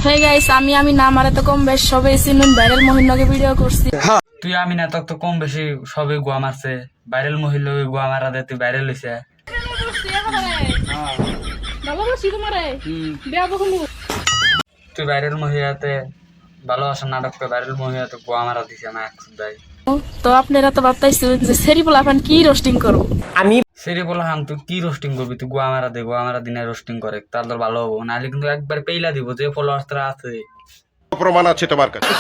Hey guys আমি না আমারে তো কম বেশ সবাই চিনুন ভাইরাল মহিনকে ভিডিও করছি। তুই আমি না তোকে তো কম বেশি সবে গোয়া মারছে ভাইরাল মহিলা গোয়া মারা দে তুই ভাইরাল হইছে। তুই ভাইরাল মহিলাতে ভালোবাসার নাটক করে ভাইরাল মহিলাতে গোয়া মারা দিছে না একশো ভাই। তো আপনারা তো ভাবতাইছেন যে সেরি পোলাপান কি রোস্টিং করবো। সেরে বলা হান তুই কি রোস্টিং করবি, তুই গোয়া মারা দে, গোয়া মারা দিনে রোস্টিং করে তার তোর ভালো হবো, নাহলে কিন্তু একবার পেইলা দিব যে ফলোয়ার্স তোরা আছে। প্রমাণ আছে তোমার কাছে?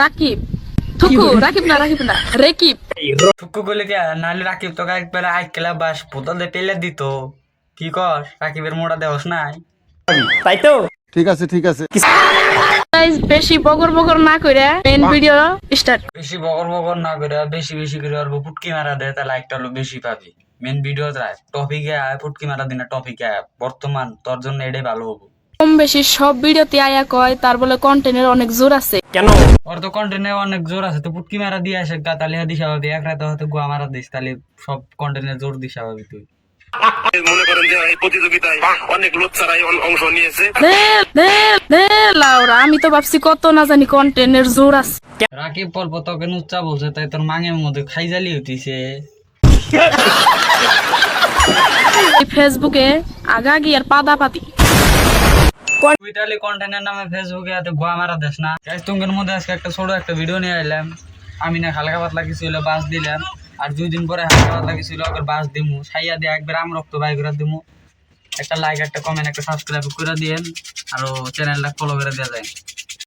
রাকিব রাকিব না রেকিব। ঠুকু করলে কি নাহলে রাকিব তোকে একবার আইকেলা বাস বোতল দিয়ে পেলে দিত। কি কর রাকিবের মোড়া দেওস নাই? ঠিক আছে ঠিক আছে। গাইস বেশি বগর না কইরা মেইন ভিডিও স্টার্ট। বেশি বগর বগর না করে বেশি করে আর পুটকি মারা দে, তাহলে লাইকটা হলো বেশি পাবি। মেন ভিডিও যায় টপিকে আয়, পুটকি মারা দিনা টপিকে আয়, বর্তমান তোর জন্য এটাই ভালো হবো। কম বেশি সব ভিডিওতে আয়া কয় তার বলে কন্টেন্টের অনেক জোর আছে। ওর তো কন্টেন্টে অনেক জোর আছে, তো পুটকি মারা দিয়ে আসে গা, তাহলে দিশা পাবি। এক রাতে হয়তো গোয়া মারা দিস, তাহলে সব কন্টেন্টে জোর দিশা পাবি তুই। মনে করেন যে এই প্রতিযোগিতায় অনেক লোচ্চারাই অংশ নিয়েছে। লাউরা আমি তো ভাবছি কত না জানি কন্টেন্টের জোর আছে। রাকিব পল্প তোকে নুচ্চা বলছে, তাই তোর মাঙের মধ্যে খাইজালি হইতিছে। ফেসবুকে আগাগি আর পাদাপাতি। তুই তাহলে কন্টেন্টের নামে ফেসবুকে এত গোয়া মারা দেস না। তোমাদের মধ্যে আজকে একটা ছোট একটা ভিডিও নিয়ে এলাম। আমি না হালকা পাতলা কিছু হইলে বাস দিলাম, আর 2 দিন পরে হালকা পাতলা কিছু হইলে ওকে বাস দিমু, সাইয়া দিয়ে একবার আম রক্ত বাই করে দিমু। একটা লাইক, একটা কমেন্ট, একটা সাবস্ক্রাইব করে দিয়েন, আর চ্যানেলটা ফলো করে দেওয়া যায়।